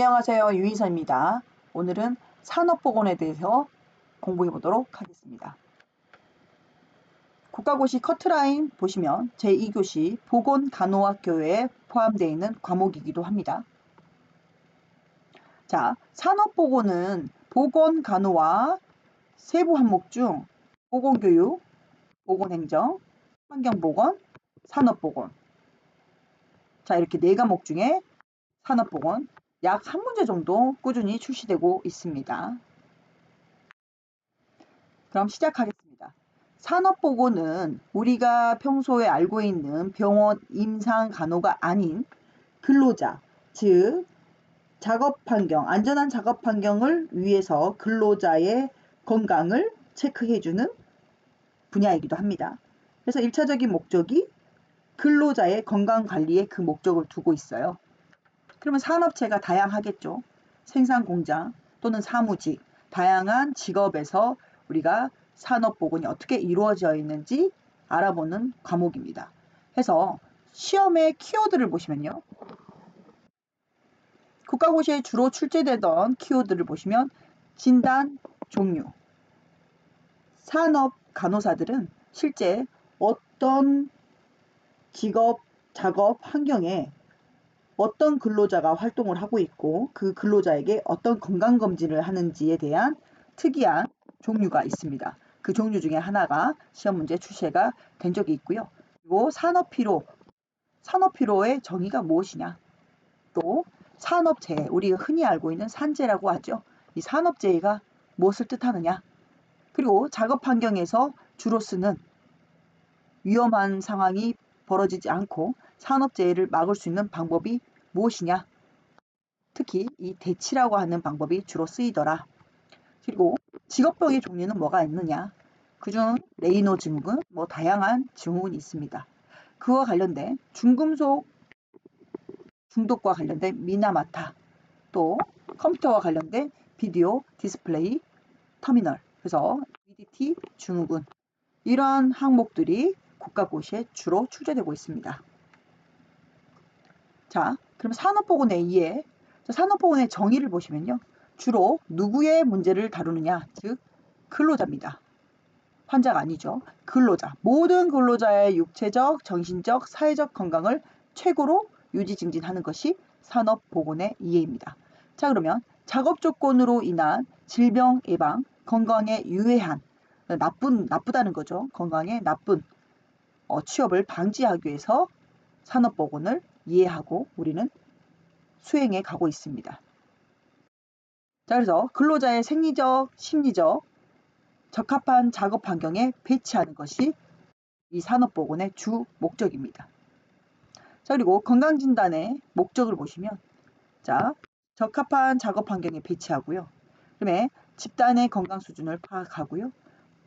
안녕하세요. 유희선입니다. 오늘은 산업보건에 대해서 공부해 보도록 하겠습니다. 국가고시 커트라인 보시면 제2교시 보건간호학교에 포함되어 있는 과목이기도 합니다. 자, 산업보건은 보건간호와 세부 항목 중 보건교육, 보건행정, 환경보건, 산업보건. 자, 이렇게 4과목 중에 산업보건 약 한 문제 정도 꾸준히 출시되고 있습니다. 그럼 시작하겠습니다. 산업보건은 우리가 평소에 알고 있는 병원 임상간호가 아닌 근로자, 즉 작업환경, 안전한 작업환경을 위해서 근로자의 건강을 체크해주는 분야이기도 합니다. 그래서 1차적인 목적이 근로자의 건강관리에 그 목적을 두고 있어요. 그러면 산업체가 다양하겠죠. 생산공장 또는 사무직, 다양한 직업에서 우리가 산업보건이 어떻게 이루어져 있는지 알아보는 과목입니다. 해서 시험의 키워드를 보시면요. 국가고시에 주로 출제되던 키워드를 보시면 진단, 종류. 산업 간호사들은 실제 어떤 직업, 작업 환경에 어떤 근로자가 활동을 하고 있고 그 근로자에게 어떤 건강검진을 하는지에 대한 특이한 종류가 있습니다. 그 종류 중에 하나가 시험 문제 출시가 된 적이 있고요. 그리고 산업피로, 산업피로의 정의가 무엇이냐. 또 산업재해, 우리가 흔히 알고 있는 산재라고 하죠. 이 산업재해가 무엇을 뜻하느냐. 그리고 작업 환경에서 주로 쓰는 위험한 상황이 벌어지지 않고 산업재해를 막을 수 있는 방법이 무엇이냐. 특히 이 대치라고 하는 방법이 주로 쓰이더라. 그리고 직업병의 종류는 뭐가 있느냐. 그중 레이노 증후군, 다양한 증후군이 있습니다. 그와 관련된 중금속 중독과 관련된 미나마타, 또 컴퓨터와 관련된 비디오 디스플레이 터미널, 그래서 VDT 증후군, 이러한 항목들이 국가고시에 주로 출제되고 있습니다. 자, 그럼 산업보건의 이해, 산업보건의 정의를 보시면요. 주로 누구의 문제를 다루느냐, 즉 근로자입니다. 환자가 아니죠. 근로자. 모든 근로자의 육체적, 정신적, 사회적 건강을 최고로 유지 증진하는 것이 산업보건의 이해입니다. 자, 그러면 작업 조건으로 인한 질병 예방, 건강에 유해한, 나쁘다는 거죠. 건강에 나쁜 취업을 방지하기 위해서 산업보건을 이해하고 우리는 수행해 가고 있습니다. 자, 그래서 근로자의 생리적, 심리적 적합한 작업 환경에 배치하는 것이 이 산업보건의 주 목적입니다. 자, 그리고 건강진단의 목적을 보시면, 자, 적합한 작업 환경에 배치하고요. 그다음에 집단의 건강 수준을 파악하고요.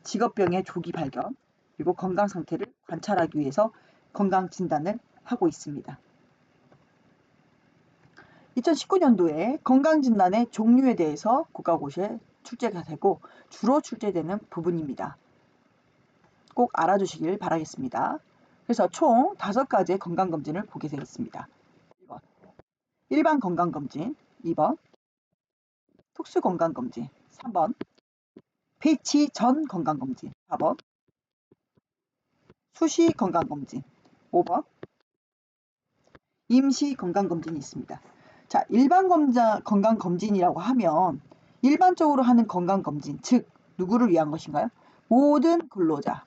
직업병의 조기 발견, 그리고 건강 상태를 관찰하기 위해서 건강진단을 하고 있습니다. 2019년도에 건강진단의 종류에 대해서 국가고시에 출제가 되고 주로 출제되는 부분입니다. 꼭 알아두시길 바라겠습니다. 그래서 총 5가지의 건강검진을 보게 되겠습니다. 1번 일반 건강검진, 2번 특수건강검진, 3번 배치 전 건강검진, 4번 수시 건강검진, 5번 임시 건강검진이 있습니다. 자, 일반 건강검진이라고 하면 일반적으로 하는 건강검진, 즉 누구를 위한 것인가요? 모든 근로자,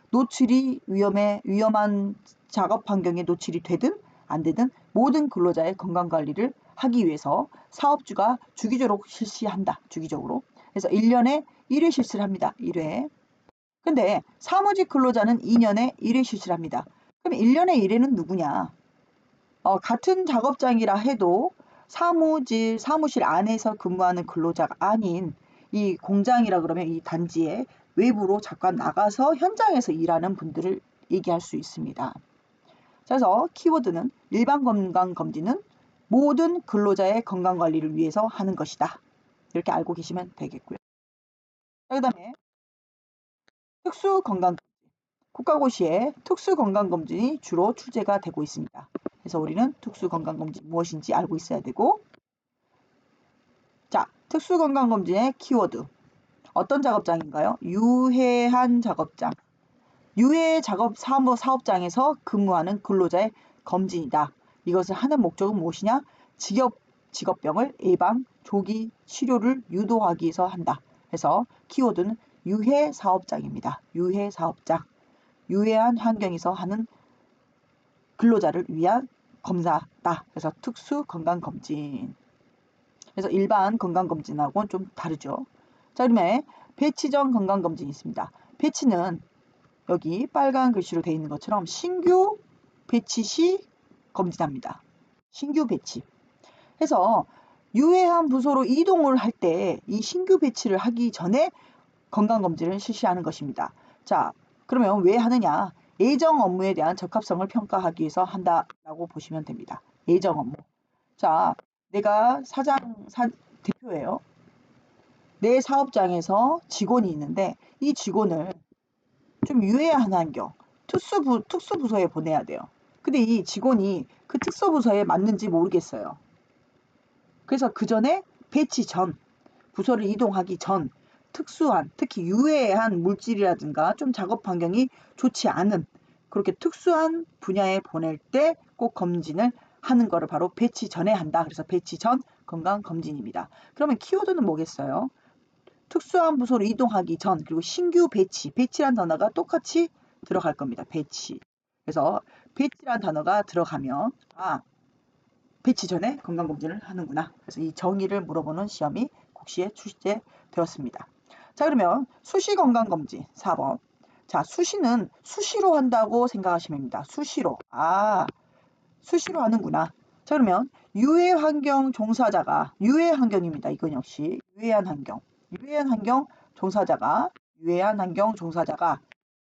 노출이 위험한 작업 환경에 노출이 되든 안 되든 모든 근로자의 건강관리를 하기 위해서 사업주가 주기적으로 실시한다. 주기적으로. 그래서 1년에 1회 실시를 합니다. 1회. 근데 사무직 근로자는 2년에 1회 실시를 합니다. 그럼 1년에 1회는 누구냐? 같은 작업장이라 해도 사무실 안에서 근무하는 근로자가 아닌 이 공장이라 그러면 이 단지에 외부로 잠깐 나가서 현장에서 일하는 분들을 얘기할 수 있습니다. 그래서 키워드는 일반 건강검진은 모든 근로자의 건강관리를 위해서 하는 것이다. 이렇게 알고 계시면 되겠고요. 그 다음에 특수건강검진. 국가고시에 특수건강검진이 주로 출제가 되고 있습니다. 그래서 우리는 특수건강검진 무엇인지 알고 있어야 되고, 자, 특수건강검진의 키워드. 어떤 작업장인가요? 유해한 작업장. 유해 작업 사업장에서 근무하는 근로자의 검진이다. 이것을 하는 목적은 무엇이냐? 직업병을 예방, 조기 치료를 유도하기 위해서 한다. 그래서 키워드는 유해 사업장입니다. 유해 사업장. 유해한 환경에서 하는 근로자를 위한 검사다. 그래서 특수 건강검진. 그래서 일반 건강검진하고는 좀 다르죠. 자, 그러면 배치전 건강검진이 있습니다. 배치는 여기 빨간 글씨로 되어 있는 것처럼 신규 배치 시 검진합니다. 신규 배치. 해서 유해한 부서로 이동을 할 때 이 신규 배치를 하기 전에 건강검진을 실시하는 것입니다. 자, 그러면 왜 하느냐? 예정 업무에 대한 적합성을 평가하기 위해서 한다라고 보시면 됩니다. 예정 업무. 자, 내가 대표예요. 내 사업장에서 직원이 있는데 이 직원을 좀 유해한 환경, 특수부서에 보내야 돼요. 근데 이 직원이 그 특수부서에 맞는지 모르겠어요. 그래서 그 전에 배치 전, 부서를 이동하기 전 특수한, 특히 유해한 물질이라든가 좀 작업 환경이 좋지 않은 그렇게 특수한 분야에 보낼 때 꼭 검진을 하는 거를 바로 배치 전에 한다. 그래서 배치 전 건강검진입니다. 그러면 키워드는 뭐겠어요? 특수한 부서로 이동하기 전, 그리고 신규 배치, 배치란 단어가 똑같이 들어갈 겁니다. 배치. 그래서 배치란 단어가 들어가면 배치 전에 건강검진을 하는구나. 그래서 이 정의를 물어보는 시험이 국시에 출제되었습니다. 자, 그러면 수시 건강검진 4번. 자, 수시는 수시로 한다고 생각하시면 됩니다. 수시로. 수시로 하는구나. 자, 그러면 유해 환경 종사자가, 유해 환경입니다. 이건 역시 유해한 환경. 유해한 환경 종사자가,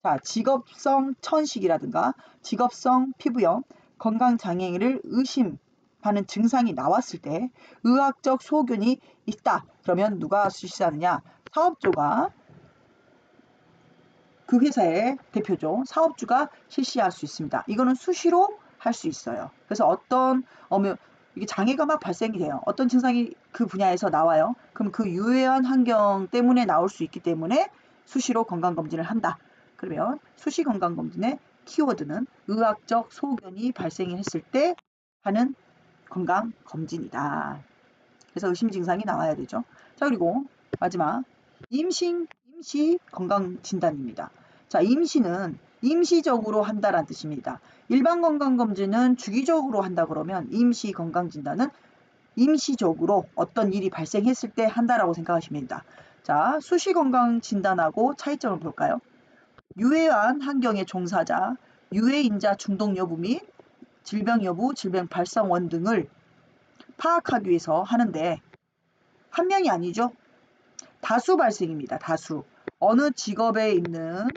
자, 직업성 천식이라든가 직업성 피부염, 건강장애를 의심하는 증상이 나왔을 때 의학적 소견이 있다. 그러면 누가 실시하느냐? 사업주가, 그 회사의 대표죠. 사업주가 실시할 수 있습니다. 이거는 수시로 할 수 있어요. 그래서 어떤 이게 장애가 막 발생이 돼요. 어떤 증상이 그 분야에서 나와요. 그럼 그 유해한 환경 때문에 나올 수 있기 때문에 수시로 건강검진을 한다. 그러면 수시 건강검진의 키워드는 의학적 소견이 발생했을 때 하는 건강검진이다. 그래서 의심 증상이 나와야 되죠. 자, 그리고 마지막 임시 건강진단입니다. 자, 임시는 임시적으로 한다라는 뜻입니다. 일반 건강검진은 주기적으로 한다 그러면 임시 건강진단은 임시적으로 어떤 일이 발생했을 때 한다라고 생각하시면 됩니다. 자, 수시 건강진단하고 차이점을 볼까요? 유해한 환경의 종사자, 유해인자 중독 여부 및 질병 여부, 질병 발생원 등을 파악하기 위해서 하는데 한 명이 아니죠. 다수 발생입니다. 다수. 어느 직업에 있는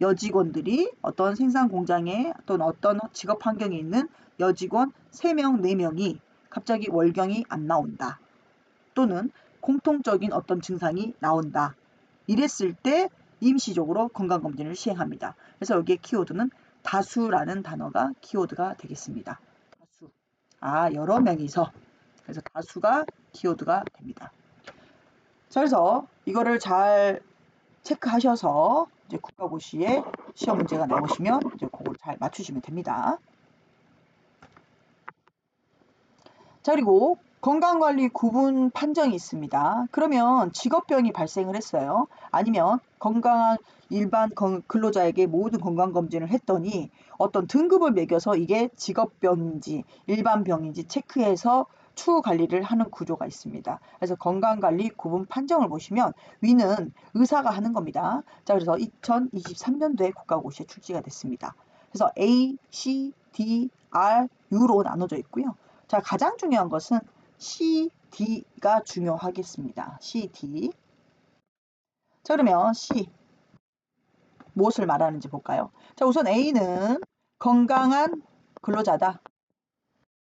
여직원들이 어떤 생산 공장에 또는 어떤 직업 환경에 있는 여직원 3명, 4명이 갑자기 월경이 안 나온다. 또는 공통적인 어떤 증상이 나온다. 이랬을 때 임시적으로 건강검진을 시행합니다. 그래서 여기에 키워드는 다수라는 단어가 키워드가 되겠습니다. 다수. 여러 명이서. 그래서 다수가 키워드가 됩니다. 자, 그래서 이거를 잘 체크하셔서 이제 국가고시에 시험 문제가 나오시면 이제 그걸 잘 맞추시면 됩니다. 자, 그리고 건강관리 구분 판정이 있습니다. 그러면 직업병이 발생을 했어요. 아니면 건강한 일반 근로자에게 모든 건강검진을 했더니 어떤 등급을 매겨서 이게 직업병인지 일반병인지 체크해서 추후 관리를 하는 구조가 있습니다. 그래서 건강관리 구분 판정을 보시면 위는 의사가 하는 겁니다. 자, 그래서 2023년도에 국가고시에 출제가 됐습니다. 그래서 A, C, D, R, U로 나눠져 있고요. 자, 가장 중요한 것은 C, D가 중요하겠습니다. C, D. 자, 그러면 C 무엇을 말하는지 볼까요? 자, 우선 A는 건강한 근로자다.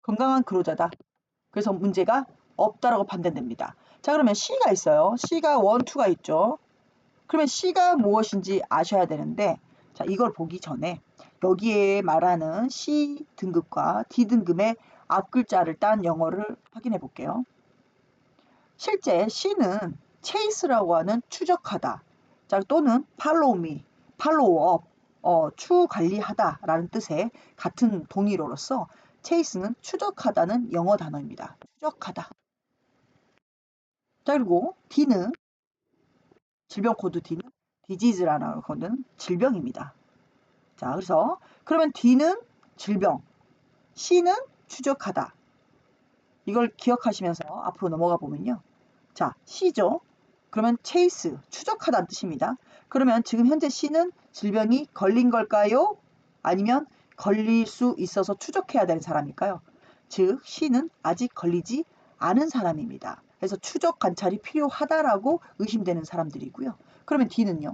건강한 근로자다. 그래서 문제가 없다라고 판단됩니다. 자, 그러면 C가 있어요. C가 1, 2가 있죠. 그러면 C가 무엇인지 아셔야 되는데, 자, 이걸 보기 전에 여기에 말하는 C 등급과 D 등급의 앞 글자를 딴 영어를 확인해 볼게요. 실제 C는 chase라고 하는 추적하다, 자, 또는 follow me, follow up, 추 관리하다 라는 뜻의 같은 동의어로서 chase는 추적하다는 영어 단어입니다. 추적하다. 자, 그리고 D는 질병 코드 D는 disease라는 거는 질병입니다. 자, 그래서 그러면 D는 질병, C는 추적하다. 이걸 기억하시면서 앞으로 넘어가 보면요. 자, C죠. 그러면 chase, 추적하다는 뜻입니다. 그러면 지금 현재 C는 질병이 걸린 걸까요? 아니면 걸릴 수 있어서 추적해야 되는 사람일까요? 즉, C는 아직 걸리지 않은 사람입니다. 그래서 추적 관찰이 필요하다라고 의심되는 사람들이고요. 그러면 D는요?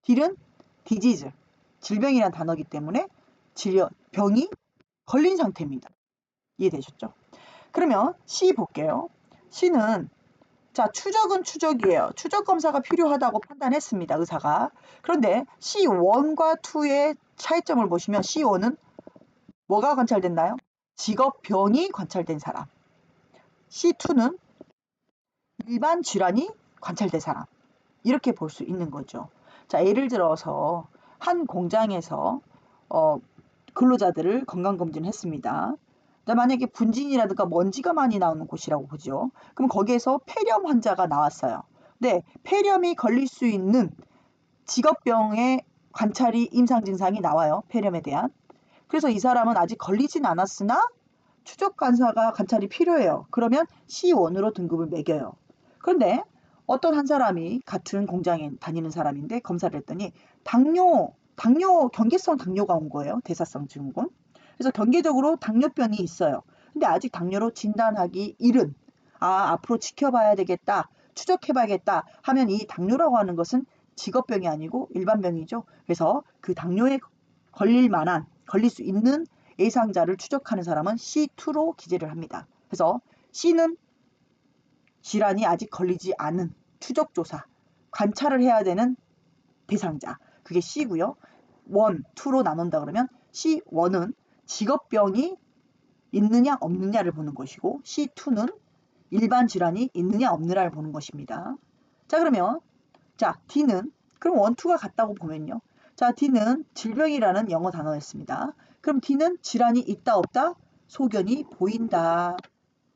D는 disease, 질병이란 단어이기 때문에 병이 걸린 상태입니다. 이해되셨죠? 그러면 C 볼게요. C는 자, 추적은 추적이에요. 추적 검사가 필요하다고 판단했습니다. 의사가. 그런데 C1과 2의 차이점을 보시면 C1은 뭐가 관찰됐나요? 직업병이 관찰된 사람. C2는 일반 질환이 관찰된 사람. 이렇게 볼 수 있는 거죠. 자, 예를 들어서 한 공장에서 근로자들을 건강검진을 했습니다. 만약에 분진이라든가 먼지가 많이 나오는 곳이라고 보죠. 그럼 거기에서 폐렴 환자가 나왔어요. 네, 폐렴이 걸릴 수 있는 직업병의 관찰이 임상 증상이 나와요. 폐렴에 대한. 그래서 이 사람은 아직 걸리진 않았으나 추적 관사가 관찰이 필요해요. 그러면 C1으로 등급을 매겨요. 그런데 어떤 한 사람이 같은 공장에 다니는 사람인데 검사를 했더니 경계성 당뇨가 온 거예요. 대사성 증후군. 그래서 경계적으로 당뇨병이 있어요. 근데 아직 당뇨로 진단하기 이른, 앞으로 지켜봐야 되겠다, 추적해봐야겠다 하면 이 당뇨라고 하는 것은 직업병이 아니고 일반병이죠. 그래서 그 당뇨에 걸릴 수 있는 예상자를 추적하는 사람은 C2로 기재를 합니다. 그래서 C는 질환이 아직 걸리지 않은 추적조사, 관찰을 해야 되는 대상자, 그게 C고요. 1, 2로 나눈다 그러면 C1은 직업병이 있느냐 없느냐를 보는 것이고 C2는 일반 질환이 있느냐 없느냐를 보는 것입니다. 자, 그러면 D는 그럼 1, 2가 같다고 보면요. 자, D는 질병이라는 영어 단어였습니다. 그럼 D는 질환이 있다 없다? 소견이 보인다.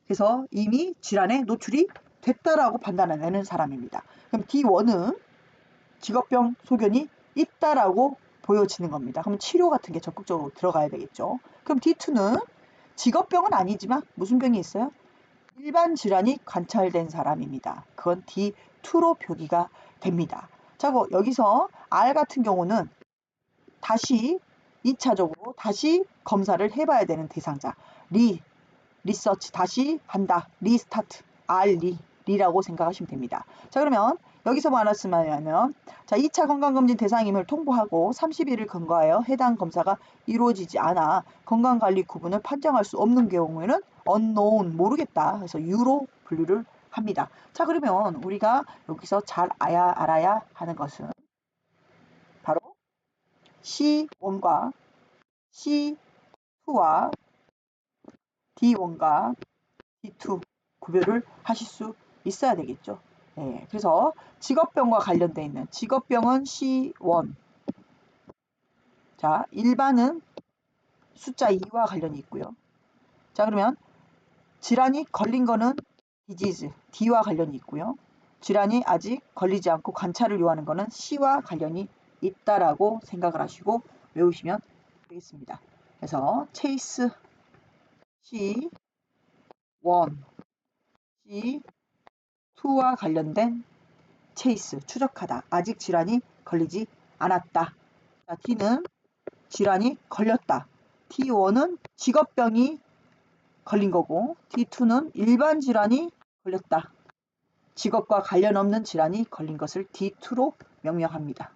그래서 이미 질환에 노출이 됐다라고 판단하는 사람입니다. 그럼 D1은 직업병 소견이 있다라고 보여지는 겁니다. 그럼 치료 같은 게 적극적으로 들어가야 되겠죠. 그럼 D2는 직업병은 아니지만 무슨 병이 있어요? 일반 질환이 관찰된 사람입니다. 그건 D2로 표기가 됩니다. 자, 여기서 R 같은 경우는 다시 2차적으로 다시 검사를 해봐야 되는 대상자. 리서치 다시 한다. 리스타트. 리라고 생각하시면 됩니다. 자, 그러면 여기서 말했으면 자, 2차 건강검진 대상임을 통보하고 30일을 근거하여 해당 검사가 이루어지지 않아 건강관리 구분을 판정할 수 없는 경우에는 unknown, 모르겠다. 그래서 U로 분류를 합니다. 자, 그러면 우리가 여기서 잘 알아야 하는 것은 바로 C1과 C2와 D1과 D2 구별을 하실 수 있어야 되겠죠. 네, 그래서 직업병과 관련되어 있는 직업병은 C1. 자, 일반은 숫자 2와 관련이 있고요. 자, 그러면 질환이 걸린 거는 disease, D와 관련이 있고요. 질환이 아직 걸리지 않고 관찰을 요하는 거는 C와 관련이 있다라고 생각을 하시고 외우시면 되겠습니다. 그래서 chase C1, C2와 관련된 chase, 추적하다. 아직 질환이 걸리지 않았다. 자, D는 질환이 걸렸다. D1은 직업병이 걸린 거고 D2는 일반 질환이 걸렸다. 직업과 관련 없는 질환이 걸린 것을 D2로 명명합니다.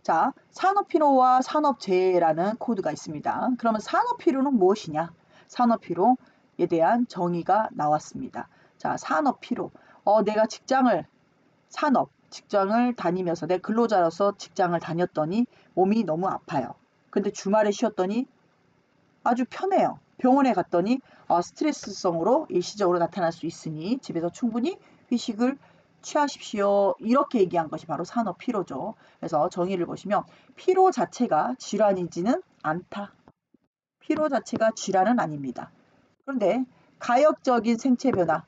자, 산업피로와 산업재해라는 코드가 있습니다. 그러면 산업피로는 무엇이냐? 산업피로에 대한 정의가 나왔습니다. 자, 산업피로. 내가 직장을 다니면서 내 근로자로서 직장을 다녔더니 몸이 너무 아파요. 근데 주말에 쉬었더니 아주 편해요. 병원에 갔더니 스트레스성으로 일시적으로 나타날 수 있으니 집에서 충분히 휴식을 취하십시오. 이렇게 얘기한 것이 바로 산업 피로죠. 그래서 정의를 보시면 피로 자체가 질환이지는 않다. 피로 자체가 질환은 아닙니다. 그런데 가역적인 생체 변화.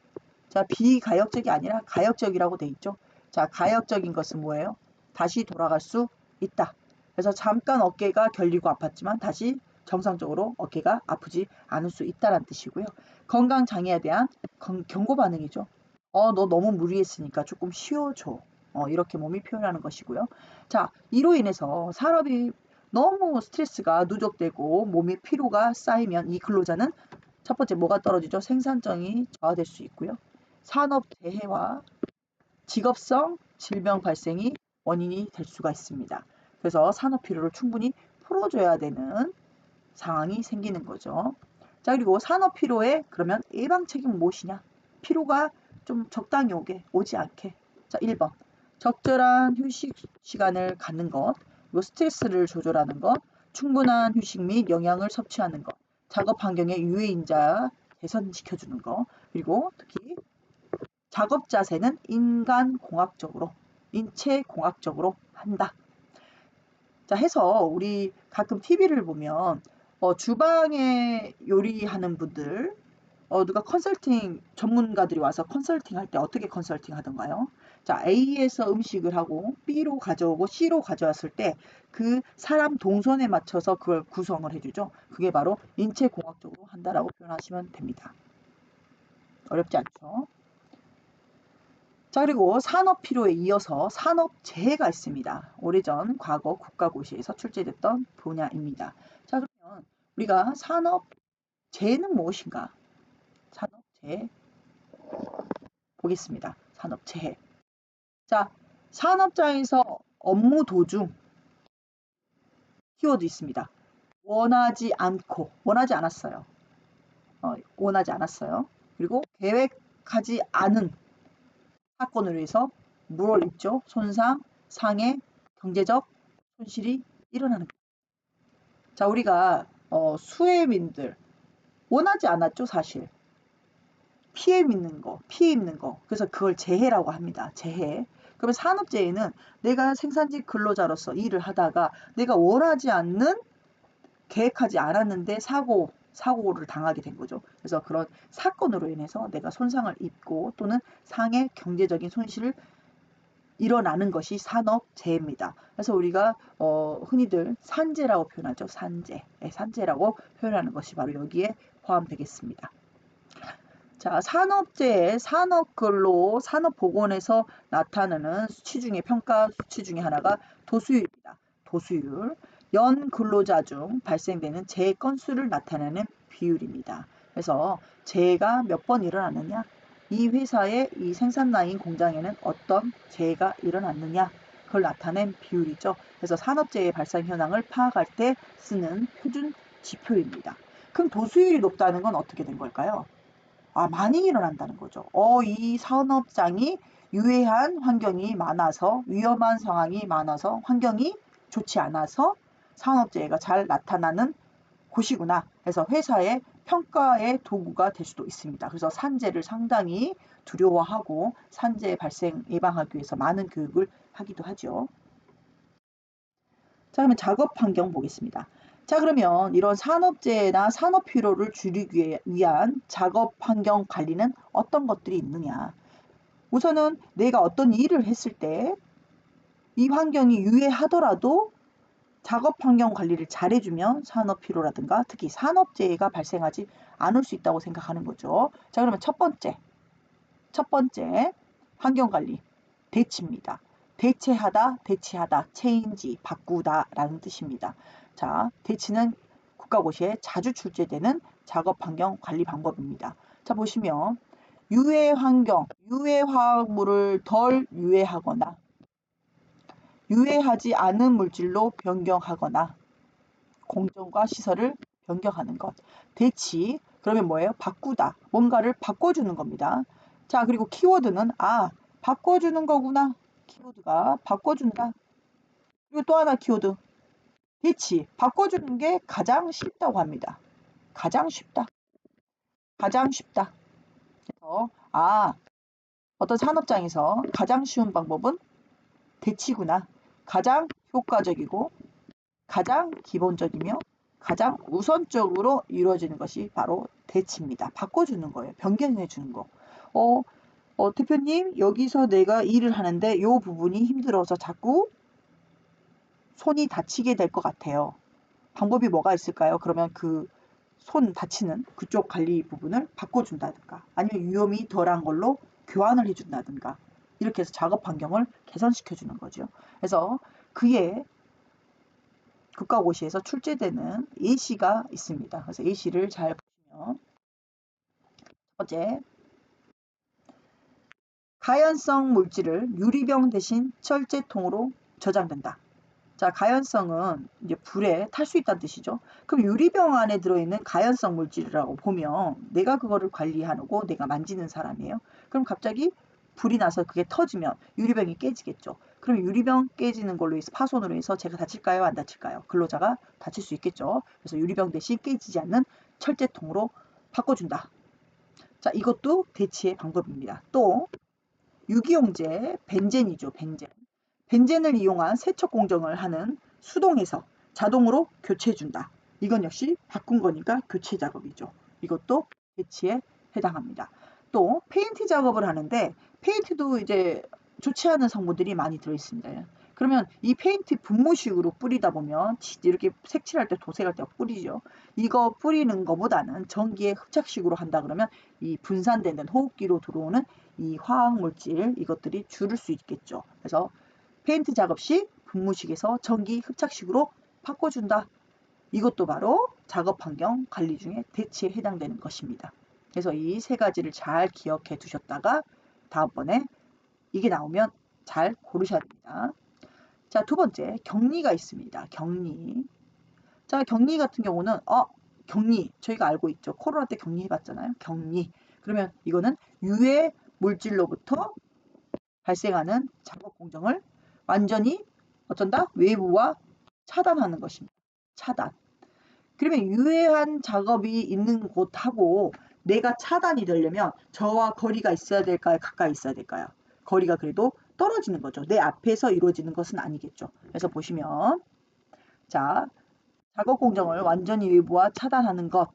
자, 비가역적이 아니라 가역적이라고 돼 있죠. 자, 가역적인 것은 뭐예요? 다시 돌아갈 수 있다. 그래서 잠깐 어깨가 결리고 아팠지만 다시 정상적으로 어깨가 아프지 않을 수 있다는 뜻이고요. 건강 장애에 대한 경고 반응이죠. 너 너무 무리했으니까 조금 쉬어줘. 이렇게 몸이 표현하는 것이고요. 자, 이로 인해서 산업이 너무 스트레스가 누적되고 몸의 피로가 쌓이면 이 근로자는 첫 번째 뭐가 떨어지죠? 생산성이 저하될 수 있고요. 산업 재해와 직업성 질병 발생이 원인이 될 수가 있습니다. 그래서 산업 피로를 충분히 풀어줘야 되는 상황이 생기는 거죠. 자, 그리고 산업 피로에 그러면 예방책은 무엇이냐? 피로가 좀 적당히 오지 않게. 자, 1번. 적절한 휴식 시간을 갖는 것, 그리고 스트레스를 조절하는 것, 충분한 휴식 및 영양을 섭취하는 것, 작업 환경의 유해인자 개선시켜주는 것, 그리고 특히 작업 자세는 인간공학적으로, 인체공학적으로 한다. 자, 해서 우리 가끔 TV를 보면 주방에 요리하는 분들 누가 컨설팅 전문가들이 와서 컨설팅 할 때 어떻게 컨설팅 하던가요? 자, A에서 음식을 하고 B로 가져오고 C로 가져왔을 때 그 사람 동선에 맞춰서 그걸 구성을 해주죠. 그게 바로 인체공학적으로 한다라고 표현하시면 됩니다. 어렵지 않죠? 자, 그리고 산업 피로에 이어서 산업 재해가 있습니다. 오래전 과거 국가고시에서 출제됐던 분야입니다. 자, 그러면 우리가 산업 재해는 무엇인가? 산업 재해 보겠습니다. 산업 재해. 자, 산업장에서 업무 도중 키워드 있습니다. 원하지 않고, 원하지 않았어요. 원하지 않았어요. 그리고 계획하지 않은 사건으로 해서 무얼 입죠? 손상, 상해, 경제적 손실이 일어나는 거예요. 자, 우리가 수혜민들 원하지 않았죠, 사실. 피해 입는 거, 피해 입는 거. 그래서 그걸 재해라고 합니다. 재해. 그러면 산업재해는 내가 생산직 근로자로서 일을 하다가 내가 원하지 않는 계획하지 않았는데 사고를 당하게 된 거죠. 그래서 그런 사건으로 인해서 내가 손상을 입고 또는 상해 경제적인 손실을 일어나는 것이 산업재해입니다. 그래서 우리가 흔히들 산재라고 표현하죠. 산재. 네, 산재라고 표현하는 것이 바로 여기에 포함되겠습니다. 자, 산업재해, 산업근로, 산업보건에서 나타나는 수치 중에 평가 수치 중에 하나가 도수율입니다. 도수율. 연 근로자 중 발생되는 재해 건수를 나타내는 비율입니다. 그래서 재해가 몇 번 일어났느냐? 이 회사의 이 생산 라인 공장에는 어떤 재해가 일어났느냐? 그걸 나타낸 비율이죠. 그래서 산업재해 발생 현황을 파악할 때 쓰는 표준 지표입니다. 그럼 도수율이 높다는 건 어떻게 된 걸까요? 많이 일어난다는 거죠. 이 산업장이 유해한 환경이 많아서 위험한 상황이 많아서 환경이 좋지 않아서 산업재해가 잘 나타나는 곳이구나. 그래서 회사의 평가의 도구가 될 수도 있습니다. 그래서 산재를 상당히 두려워하고 산재 발생 예방하기 위해서 많은 교육을 하기도 하죠. 자, 그러면 작업 환경 보겠습니다. 자, 그러면 이런 산업재해나 산업 피로를 줄이기 위한 작업 환경 관리는 어떤 것들이 있느냐? 우선은 내가 어떤 일을 했을 때 이 환경이 유해하더라도 작업 환경 관리를 잘해주면 산업 피로라든가 특히 산업재해가 발생하지 않을 수 있다고 생각하는 거죠. 자, 그러면 첫 번째 환경 관리 대치입니다. 대체하다, 체인지, 바꾸다 라는 뜻입니다. 자, 대치는 국가고시에 자주 출제되는 작업 환경 관리 방법입니다. 자, 보시면 유해 환경, 유해 화학물을 덜 유해하거나 유해하지 않은 물질로 변경하거나 공정과 시설을 변경하는 것. 대치, 그러면 뭐예요? 바꾸다. 뭔가를 바꿔주는 겁니다. 자, 그리고 키워드는 바꿔주는 거구나. 키워드가 바꿔준다. 그리고 또 하나 키워드 대치. 바꿔주는 게 가장 쉽다고 합니다. 가장 쉽다. 가장 쉽다. 그래서 어떤 산업장에서 가장 쉬운 방법은 대치구나. 가장 효과적이고 가장 기본적이며 가장 우선적으로 이루어지는 것이 바로 대치입니다. 바꿔주는 거예요. 변경해 주는 거. 대표님, 여기서 내가 일을 하는데 이 부분이 힘들어서 자꾸 손이 다치게 될 것 같아요. 방법이 뭐가 있을까요? 그러면 그 손 다치는 그쪽 관리 부분을 바꿔준다든가 아니면 위험이 덜한 걸로 교환을 해준다든가 이렇게 해서 작업 환경을 개선시켜주는 거죠. 그래서 그에 국가고시에서 출제되는 예시가 있습니다. 그래서 예시를 잘 보시면 첫 번째, 가연성 물질을 유리병 대신 철제통으로 저장된다. 자, 가연성은 이제 불에 탈 수 있다는 뜻이죠. 그럼 유리병 안에 들어있는 가연성 물질이라고 보면 내가 그거를 관리하고 내가 만지는 사람이에요. 그럼 갑자기 불이 나서 그게 터지면 유리병이 깨지겠죠. 그럼 유리병 깨지는 걸로 해서 파손으로 해서 제가 다칠까요? 안 다칠까요? 근로자가 다칠 수 있겠죠. 그래서 유리병 대신 깨지지 않는 철제통으로 바꿔준다. 자, 이것도 대치의 방법입니다. 또 유기용제 벤젠이죠. 벤젠. 벤젠을 이용한 세척 공정을 하는 수동에서 자동으로 교체해준다. 이건 역시 바꾼 거니까 교체 작업이죠. 이것도 대치에 해당합니다. 또 페인트 작업을 하는데 페인트도 이제 좋지 않은 성분들이 많이 들어있습니다. 그러면 이 페인트 분무식으로 뿌리다 보면 이렇게 색칠할 때 도색할 때 뿌리죠. 이거 뿌리는 것보다는 전기에 흡착식으로 한다 그러면 이 분산되는 호흡기로 들어오는 이 화학물질 이것들이 줄을 수 있겠죠. 그래서 페인트 작업 시 분무식에서 전기 흡착식으로 바꿔준다. 이것도 바로 작업 환경 관리 중에 대치에 해당되는 것입니다. 그래서 이 세 가지를 잘 기억해 두셨다가 다음번에 이게 나오면 잘 고르셔야 됩니다. 자, 두 번째 격리가 있습니다. 격리. 자, 격리 같은 경우는 격리 저희가 알고 있죠. 코로나 때 격리해 봤잖아요. 격리. 그러면 이거는 유해 물질로부터 발생하는 작업 공정을 완전히 어쩐다? 외부와 차단하는 것입니다. 차단. 그러면 유해한 작업이 있는 곳하고 내가 차단이 되려면 저와 거리가 있어야 될까요? 가까이 있어야 될까요? 거리가 그래도 떨어지는 거죠. 내 앞에서 이루어지는 것은 아니겠죠. 그래서 보시면 자, 작업 공정을 완전히 외부와 차단하는 것.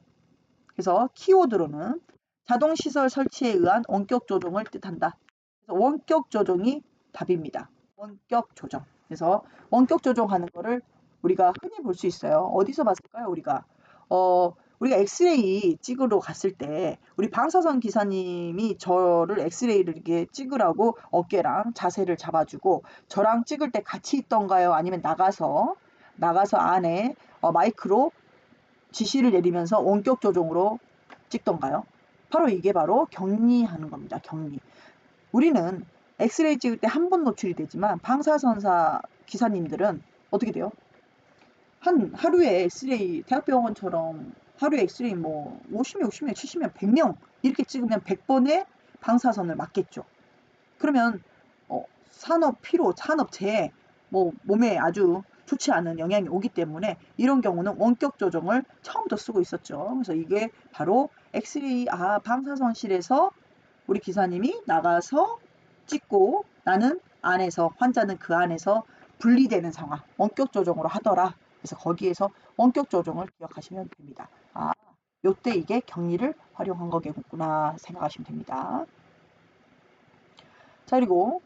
그래서 키워드로는 자동시설 설치에 의한 원격 조정을 뜻한다. 그래서 원격 조정이 답입니다. 원격 조정. 그래서 원격 조정하는 거를 우리가 흔히 볼 수 있어요. 어디서 봤을까요? 우리가 엑스레이 찍으러 갔을 때 우리 방사선 기사님이 저를 엑스레이를 이렇게 찍으라고 어깨랑 자세를 잡아주고 저랑 찍을 때 같이 있던가요? 아니면 나가서 안에 마이크로 지시를 내리면서 원격 조정으로 찍던가요? 바로 이게 바로 격리하는 겁니다. 격리. 우리는 엑스레이 찍을 때 한 번 노출이 되지만 방사선사 기사님들은 어떻게 돼요? 하루에 엑스레이 대학병원처럼 하루에 엑스레이 뭐 50명, 60명, 70명, 100명 이렇게 찍으면 100번의 방사선을 맞겠죠. 그러면 산업 피로, 산업재해 뭐 몸에 아주 좋지 않은 영향이 오기 때문에 이런 경우는 원격 조정을 처음부터 쓰고 있었죠. 그래서 이게 바로 엑스레이 방사선실에서 우리 기사님이 나가서 찍고 나는 안에서 환자는 그 안에서 분리되는 상황 원격 조정으로 하더라. 그래서 거기에서 원격 조정을 기억하시면 됩니다. 요때 이게 격리를 활용한 거겠구나 생각하시면 됩니다. 자, 그리고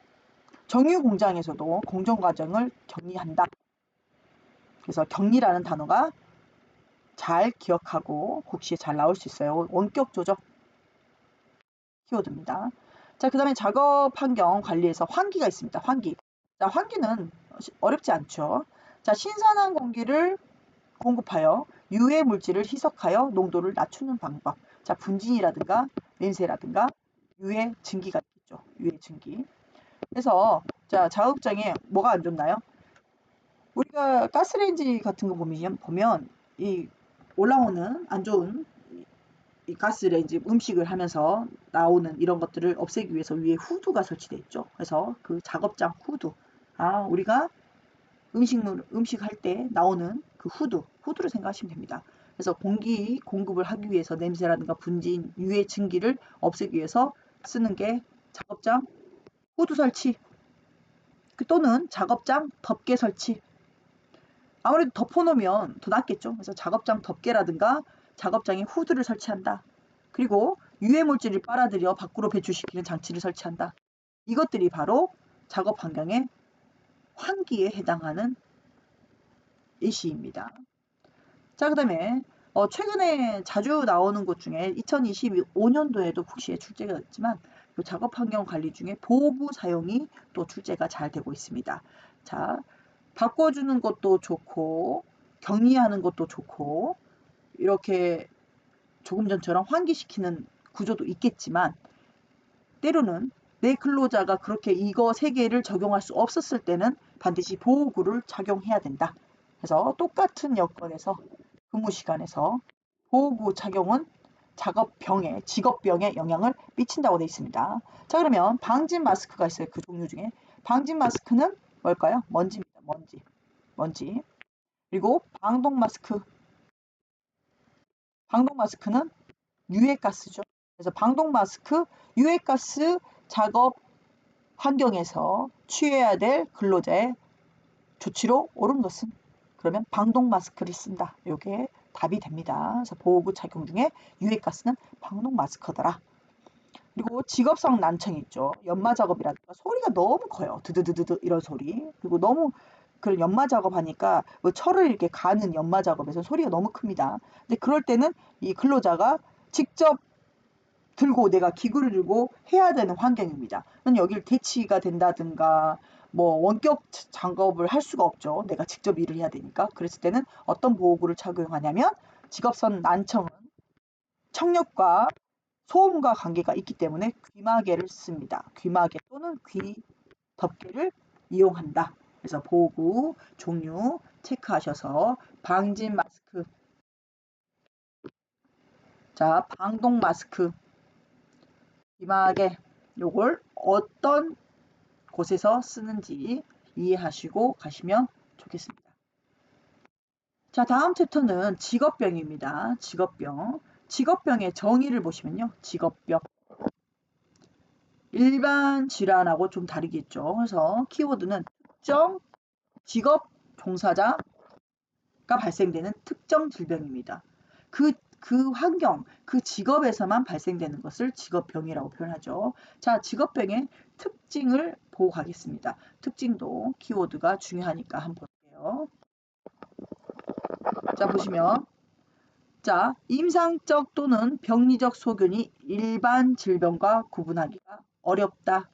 정유 공장에서도 공정 과정을 격리한다. 그래서 격리라는 단어가 잘 기억하고 혹시 잘 나올 수 있어요. 원격 조정 키워드입니다. 자, 그 다음에 작업 환경 관리에서 환기가 있습니다. 환기. 자, 환기는 어렵지 않죠. 자, 신선한 공기를 공급하여 유해 물질을 희석하여 농도를 낮추는 방법. 자, 분진이라든가 냄새라든가 유해 증기가 있겠죠. 유해 증기. 그래서 자, 작업장에 뭐가 안 좋나요? 우리가 가스레인지 같은 거 보면 이 올라오는 안 좋은 이 가스레인지 음식을 하면서 나오는 이런 것들을 없애기 위해서 위에 후드가 설치되어 있죠. 그래서 그 작업장 후드, 우리가 음식할 때 나오는 그 후드를 생각하시면 됩니다. 그래서 공기 공급을 하기 위해서 냄새라든가 분진, 유해 증기를 없애기 위해서 쓰는 게 작업장 후드 설치, 또는 작업장 덮개 설치. 아무래도 덮어놓으면 더 낫겠죠. 그래서 작업장 덮개라든가 작업장에 후드를 설치한다. 그리고 유해물질을 빨아들여 밖으로 배출시키는 장치를 설치한다. 이것들이 바로 작업 환경의 환기에 해당하는 예시입니다. 자, 그 다음에 최근에 자주 나오는 것 중에 2025년도에도 푸시에 출제가 됐지만 작업 환경 관리 중에 보호구 사용이 또 출제가 잘 되고 있습니다. 자, 바꿔주는 것도 좋고 격리하는 것도 좋고 이렇게 조금 전처럼 환기시키는 구조도 있겠지만 때로는 내 근로자가 그렇게 이거 세 개를 적용할 수 없었을 때는 반드시 보호구를 착용해야 된다. 그래서 똑같은 여건에서 근무 시간에서 보호구 착용은 작업병에, 직업병에 영향을 미친다고 되어 있습니다. 자, 그러면 방진 마스크가 있어요. 그 종류 중에. 방진 마스크는 뭘까요? 먼지입니다. 먼지. 그리고 방독 마스크. 방독 마스크는 유해가스죠. 그래서 방독 마스크, 유해가스 작업 환경에서 취해야 될 근로자의 조치로 옳은 것은 그러면 방독 마스크를 쓴다. 이게 답이 됩니다. 그래서 보호구 착용 중에 유해가스는 방독 마스크더라. 그리고 직업성 난청이 있죠. 연마 작업이라든가 소리가 너무 커요. 드드드드드 이런 소리. 그리고 너무 그런 연마 작업하니까 뭐 철을 이렇게 가는 연마 작업에서 소리가 너무 큽니다. 근데 그럴 때는 이 근로자가 직접 들고 내가 기구를 들고 해야 되는 환경입니다. 여기를 대치가 된다든가 뭐 원격 작업을 할 수가 없죠. 내가 직접 일을 해야 되니까. 그랬을 때는 어떤 보호구를 착용하냐면 직업성 난청은 청력과 소음과 관계가 있기 때문에 귀마개를 씁니다. 귀마개 또는 귀 덮개를 이용한다. 그래서 보호구 종류 체크하셔서 방진 마스크, 자 방독 마스크, 귀마개 요걸 어떤 곳에서 쓰는지 이해하시고 가시면 좋겠습니다. 자, 다음 챕터는 직업병입니다. 직업병. 직업병의 정의를 보시면요. 직업병. 일반 질환하고 좀 다르겠죠. 그래서 키워드는 특정 직업 종사자가 발생되는 특정 질병입니다. 그 환경, 그 직업에서만 발생되는 것을 직업병이라고 표현하죠. 자, 직업병의 특징을 보고 가겠습니다. 특징도 키워드가 중요하니까 한번 볼게요. 자, 보시면 자, 임상적 또는 병리적 소견이 일반 질병과 구분하기가 어렵다.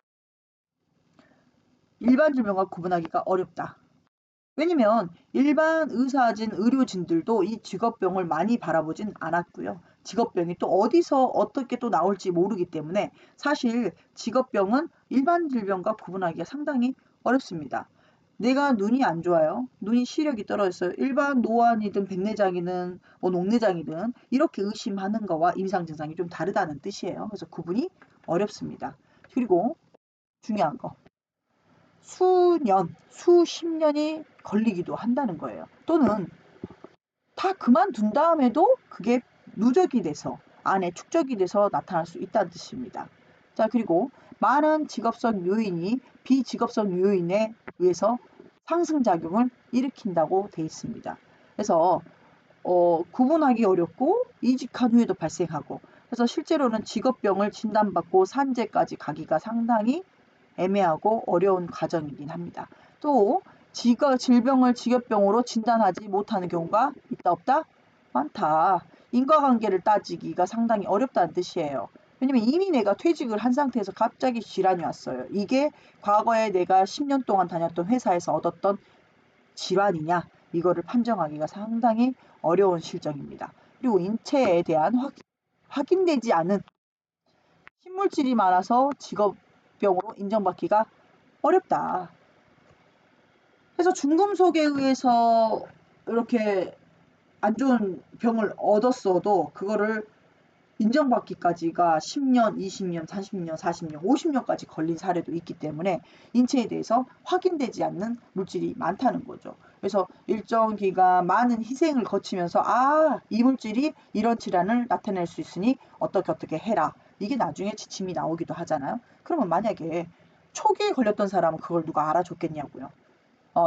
일반 질병과 구분하기가 어렵다. 왜냐면 일반 의사진 의료진들도 이 직업병을 많이 바라보진 않았고요. 직업병이 또 어디서 어떻게 또 나올지 모르기 때문에 사실 직업병은 일반 질병과 구분하기가 상당히 어렵습니다. 내가 눈이 안 좋아요. 눈이 시력이 떨어졌어요. 일반 노안이든 백내장이든 뭐 녹내장이든 이렇게 의심하는 거와 임상 증상이 좀 다르다는 뜻이에요. 그래서 구분이 어렵습니다. 그리고 중요한 거. 수년, 수십 년이 걸리기도 한다는 거예요. 또는 다 그만둔 다음에도 그게 누적이 돼서 안에 축적이 돼서 나타날 수 있다는 뜻입니다. 자, 그리고 많은 직업성 요인이 비직업성 요인에 의해서 상승작용을 일으킨다고 되어 있습니다. 그래서 구분하기 어렵고 이직한 후에도 발생하고 그래서 실제로는 직업병을 진단받고 산재까지 가기가 상당히 애매하고 어려운 과정이긴 합니다. 또 질병을 직업병으로 진단하지 못하는 경우가 있다 없다? 많다. 인과관계를 따지기가 상당히 어렵다는 뜻이에요. 왜냐면 이미 내가 퇴직을 한 상태에서 갑자기 질환이 왔어요. 이게 과거에 내가 10년 동안 다녔던 회사에서 얻었던 질환이냐 이거를 판정하기가 상당히 어려운 실정입니다. 그리고 인체에 대한 확인되지 않은 신물질이 많아서 직업병으로 인정받기가 어렵다. 그래서 중금속에 의해서 이렇게 안 좋은 병을 얻었어도 그거를 인정받기까지가 10년, 20년, 30년, 40년, 50년까지 걸린 사례도 있기 때문에 인체에 대해서 확인되지 않는 물질이 많다는 거죠. 그래서 일정 기간 많은 희생을 거치면서 이 물질이 이런 질환을 나타낼 수 있으니 어떻게 해라. 이게 나중에 지침이 나오기도 하잖아요. 그러면 만약에 초기에 걸렸던 사람은 그걸 누가 알아줬겠냐고요.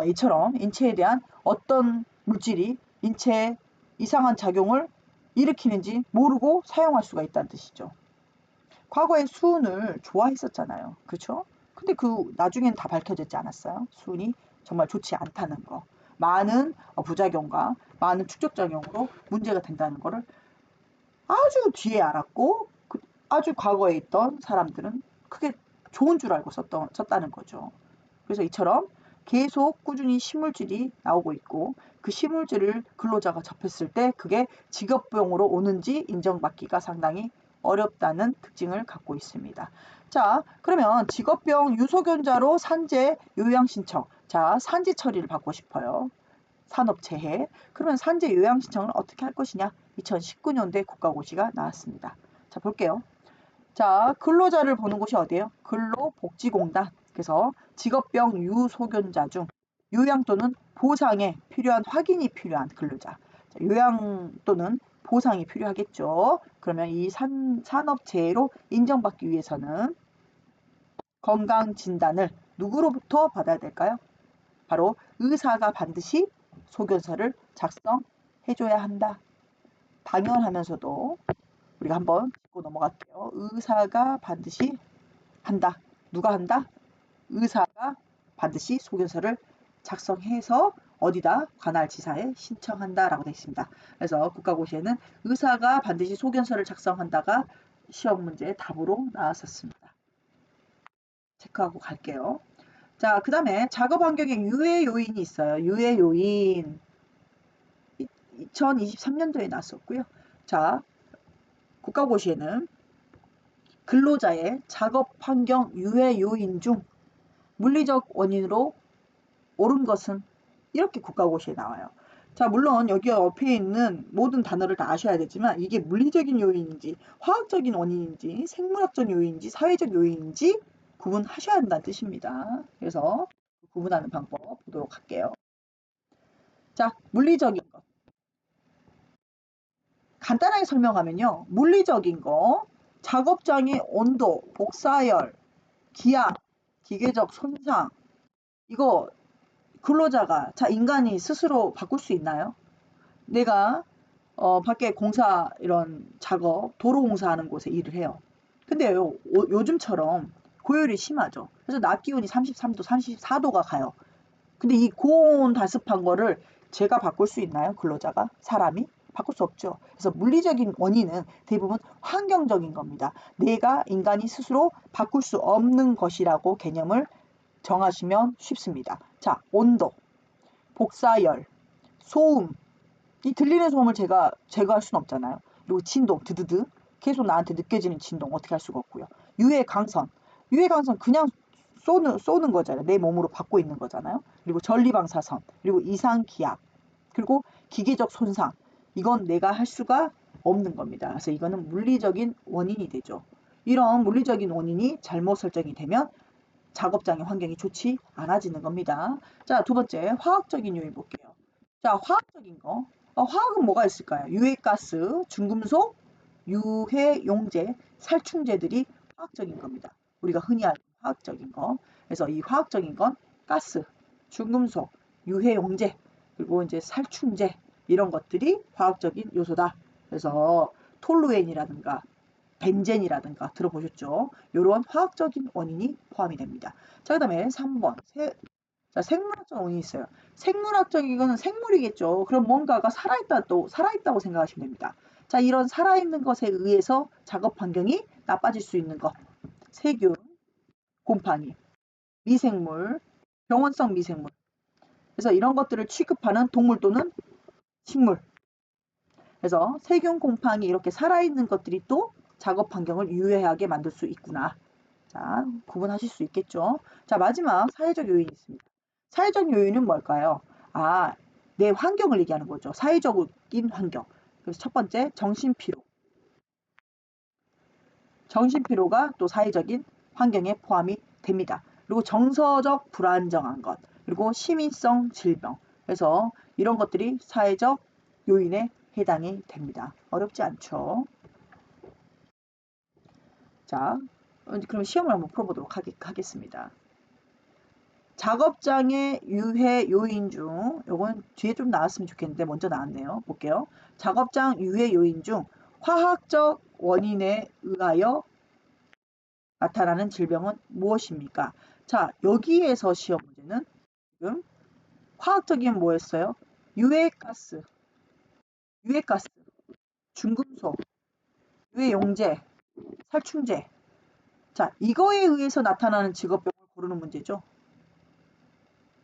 이처럼 인체에 대한 어떤 물질이 인체에 이상한 작용을 일으키는지 모르고 사용할 수가 있다는 뜻이죠. 과거에 수은을 좋아했었잖아요. 그렇죠? 근데 나중엔 다 밝혀졌지 않았어요? 수은이 정말 좋지 않다는 거. 많은 부작용과 많은 축적작용으로 문제가 된다는 거를 아주 뒤에 알았고 아주 과거에 있던 사람들은 그게 좋은 줄 알고 썼다는 거죠. 그래서 이처럼 계속 꾸준히 신물질이 나오고 있고 그 신물질을 근로자가 접했을 때 그게 직업병으로 오는지 인정받기가 상당히 어렵다는 특징을 갖고 있습니다. 자, 그러면 직업병 유소견자로 산재 요양 신청. 자, 산재 처리를 받고 싶어요. 산업재해. 그러면 산재 요양 신청을 어떻게 할 것이냐? 2019년도에 국가고시가 나왔습니다. 자, 볼게요. 자, 근로자를 보는 곳이 어디예요? 근로복지공단. 그래서 직업병 유소견자 중 요양 또는 보상에 필요한 확인이 필요한 근로자. 자, 요양 또는 보상이 필요하겠죠. 그러면 이 산업재해로 인정받기 위해서는 건강진단을 누구로부터 받아야 될까요? 바로 의사가 반드시 소견서를 작성해줘야 한다. 당연하면서도 우리가 한번 짚고 넘어갈게요. 의사가 반드시 한다. 누가 한다? 의사가 반드시 소견서를 작성해서 어디다? 관할 지사에 신청한다라고 되어 있습니다. 그래서 국가고시에는 의사가 반드시 소견서를 작성한다가 시험 문제 답으로 나왔었습니다. 체크하고 갈게요. 자, 그 다음에 작업 환경에 유해 요인이 있어요. 유해 요인 2023년도에 나왔었고요. 자, 국가고시에는 근로자의 작업 환경 유해 요인 중 물리적 원인으로 옳은 것은 이렇게 국가고시에 나와요. 자, 물론 여기 옆에 있는 모든 단어를 다 아셔야 되지만 이게 물리적인 요인인지 화학적인 원인인지 생물학적 요인인지 사회적 요인인지 구분하셔야 한다는 뜻입니다. 그래서 구분하는 방법 보도록 할게요. 자, 물리적인 것. 간단하게 설명하면요. 물리적인 거, 작업장의 온도, 복사열, 기압, 기계적 손상, 이거 근로자가 인간이 스스로 바꿀 수 있나요? 내가 밖에 공사 이런 작업 도로 공사하는 곳에 일을 해요. 근데 요즘처럼 고열이 심하죠. 그래서 낮 기온이 33도 34도가 가요. 근데 이 고온 다습한 거를 제가 바꿀 수 있나요? 근로자가? 사람이? 바꿀 수 없죠. 그래서 물리적인 원인은 대부분 환경적인 겁니다. 내가 인간이 스스로 바꿀 수 없는 것이라고 개념을 정하시면 쉽습니다. 자, 온도, 복사열, 소음. 이 들리는 소음을 제가 제거할 수는 없잖아요. 그리고 진동, 드드드. 계속 나한테 느껴지는 진동 어떻게 할 수가 없고요. 유해 강선. 유해 강선 그냥 쏘는 거잖아요. 내 몸으로 받고 있는 거잖아요. 그리고 전리방사선, 그리고 이상 기압, 그리고 기계적 손상. 이건 내가 할 수가 없는 겁니다. 그래서 이거는 물리적인 원인이 되죠. 이런 물리적인 원인이 잘못 설정이 되면 작업장의 환경이 좋지 않아지는 겁니다. 자, 두 번째 화학적인 요인 볼게요. 자, 화학적인 거. 화학은 뭐가 있을까요? 유해가스, 중금속, 유해용제, 살충제들이 화학적인 겁니다. 우리가 흔히 아는 화학적인 거. 그래서 이 화학적인 건 가스, 중금속, 유해용제, 그리고 이제 살충제 이런 것들이 화학적인 요소다. 그래서 톨루엔이라든가 벤젠이라든가 들어보셨죠? 이런 화학적인 원인이 포함이 됩니다. 자, 그 다음에 3번. 생물학적 원인이 있어요. 생물학적인 거는 생물이겠죠. 그럼 뭔가가 살아있다고 생각하시면 됩니다. 자, 이런 살아있는 것에 의해서 작업 환경이 나빠질 수 있는 것. 세균, 곰팡이, 미생물, 병원성 미생물. 그래서 이런 것들을 취급하는 동물 또는 식물. 그래서 세균, 곰팡이 이렇게 살아있는 것들이 또 작업 환경을 유해하게 만들 수 있구나. 자, 구분하실 수 있겠죠. 자, 마지막 사회적 요인이 있습니다. 사회적 요인은 뭘까요? 내 환경을 얘기하는 거죠. 사회적인 환경. 그래서 첫 번째, 정신피로. 정신피로가 또 사회적인 환경에 포함이 됩니다. 그리고 정서적 불안정한 것, 그리고 심인성 질병. 그래서 이런 것들이 사회적 요인에 해당이 됩니다. 어렵지 않죠? 자, 그럼 시험을 한번 풀어보도록 하겠습니다. 작업장애 유해 요인 중, 요건 뒤에 좀 나왔으면 좋겠는데 먼저 나왔네요. 볼게요. 작업장 유해 요인 중 화학적 원인에 의하여 나타나는 질병은 무엇입니까? 자, 여기에서 시험 문제는 지금 화학적인 뭐였어요? 유해가스, 중금속, 유해용제, 살충제. 자, 이거에 의해서 나타나는 직업병을 고르는 문제죠.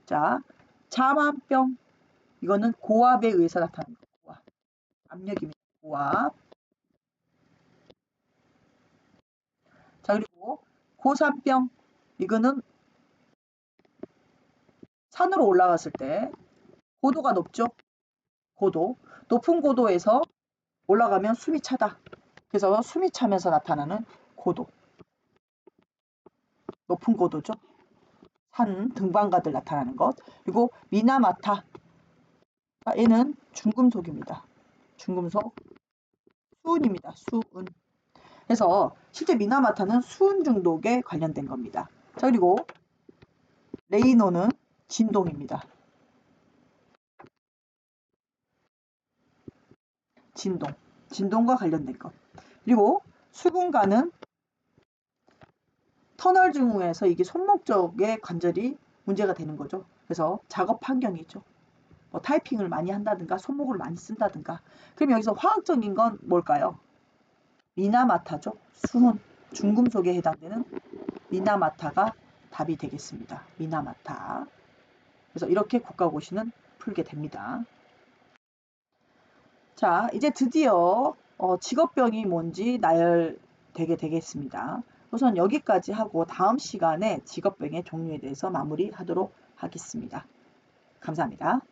자, 자만병. 이거는 고압에 의해서 나타나는 거. 고압. 압력입니다. 고압. 자, 그리고 고산병. 이거는 산으로 올라갔을 때 고도가 높죠. 고도. 높은 고도에서 올라가면 숨이 차다. 그래서 숨이 차면서 나타나는 고도. 높은 고도죠. 산 등반가들 나타나는 것. 그리고 미나마타. 얘는 중금속입니다. 중금속. 수은입니다. 수은. 그래서 실제 미나마타는 수은 중독에 관련된 겁니다. 자, 그리고 레이노는 진동입니다. 진동과 관련된 것. 그리고 수분가는 터널 증후에서 이게 손목 쪽의 관절이 문제가 되는 거죠. 그래서 작업 환경이죠. 뭐 타이핑을 많이 한다든가 손목을 많이 쓴다든가. 그럼 여기서 화학적인 건 뭘까요? 미나마타죠. 수은, 중금속에 해당되는 미나마타가 답이 되겠습니다. 미나마타. 그래서 이렇게 국가고시는 풀게 됩니다. 자, 이제 드디어 직업병이 뭔지 나열되게 되겠습니다. 우선 여기까지 하고 다음 시간에 직업병의 종류에 대해서 마무리하도록 하겠습니다. 감사합니다.